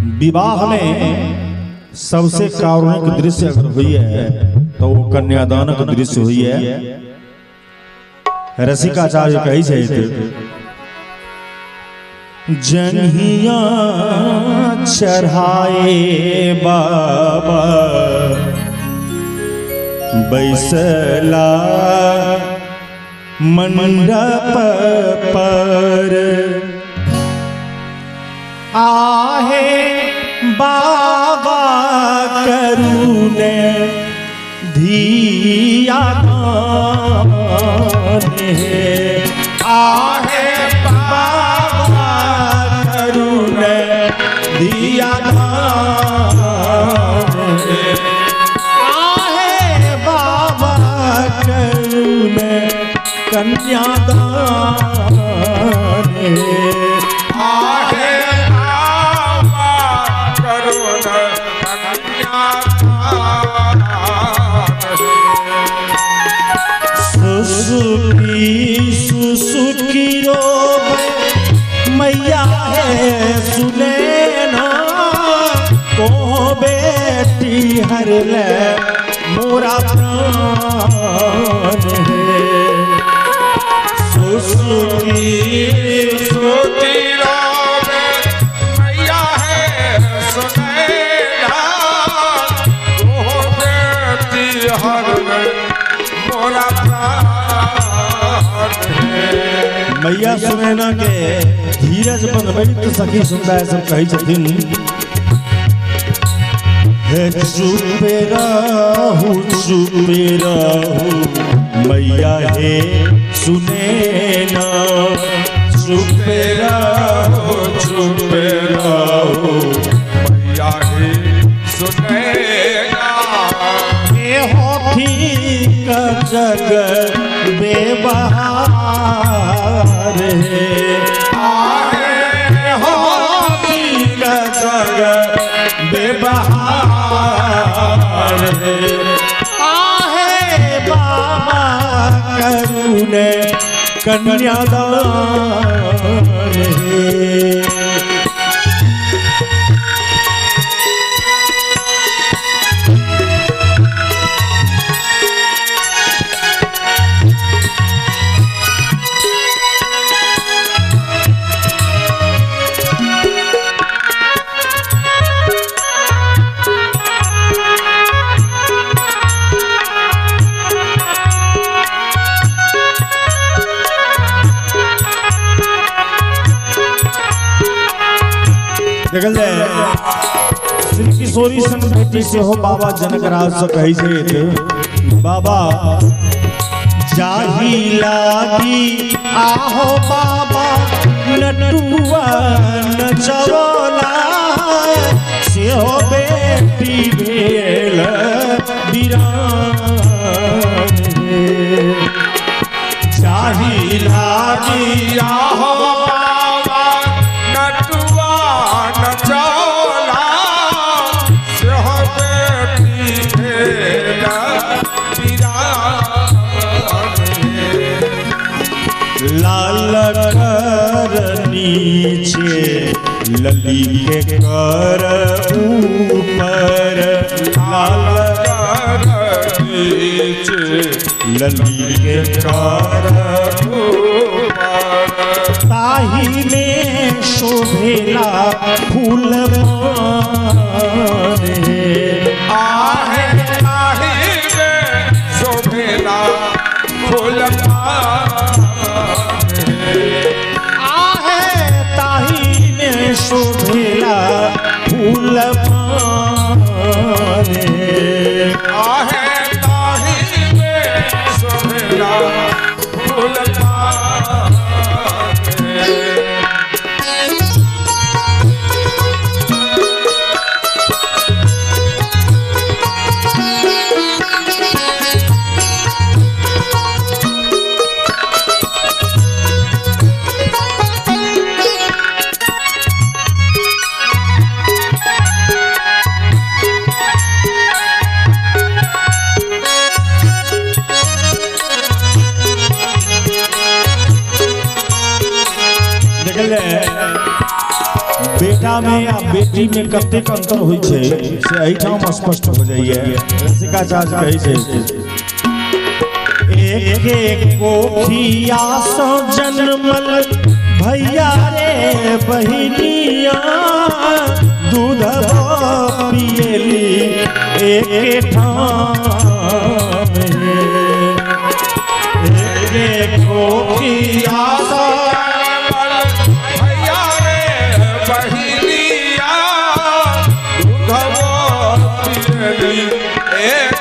विवाह में सबसे कारुणिक दृश्य अगर हुई है तो वो कन्यादान का दृश्य हुई है। रसिकाचार्य कही छे जन्हिया चढ़ाए बाबा बैसला मंडप पर आहे बाबा करुणे धिया आहे बाबा करुणे धिया आहे बाबा करुणे कन्यादान सुसुकी रोवे मैया है सुने ना को बेटी हर ले मोरा प्राण है। सुसुकी सुसुकी रोवे मैया है सुने ना को बेटी हर ले मोरा मैया सुनैना के धीरज बनबई तो सखी सुनता है सब कही छथिन हे चुपे रहू मैया हे सुनैना चुपे रहू मैया हे सुनैना हे होठी का जग बेबहार है आहे होठी का जग बेबहार है आहे बाबा करुणे कन्यादान है। श्री किशोरी सन बेटी से हो बाबा जनक राज से कही से बाबा जाही लागी आहो बाबा नटुआ नचवला से हो बेटी भेल बिरान जाही लागी आहो लाल कर नीचे लली के कर ऊपर लाल कर नीचे लली के कर ऊपर ताही में शोभेला फूल आहे ताही में शोभेला फूल शोभेला फूल माने आहे ताही में शोभेला फूल माने। बेटा में या बेटी में कतेक अंतर होइ छै से एहिठाम स्पष्ट हो जाइए। रसिकाचार्य कहै छै एक एक कोखिया सो जन्मल भैया रे बहिनिया दूध पियली एक ठाम एक कोखिया सो भैया रे बहिनिया दूध पियली एक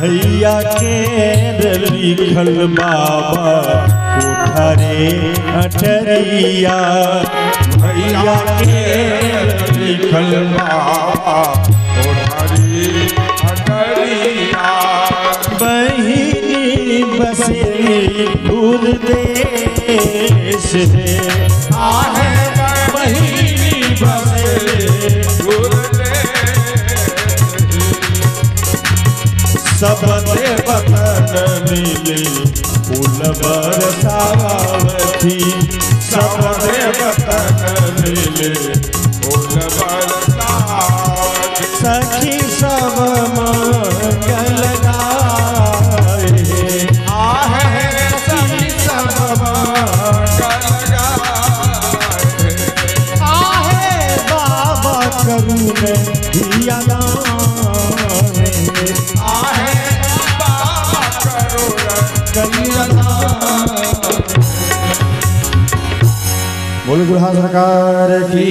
भैया के लिखल बाबा उठरे अठरिया भैया के लिखल बाबा उठरी अठरिया बहिनी बसेली दूर देश से आहे बहिनी बसेली दूर सब देवतन मिले फूल बरसावती सब देवतन मिले फूल बरसावती सखी सब मंगल गाए आहे सखी सब मंगल गाए आहे बाबा करुण दिया बोलो दुल्हा सरकार की।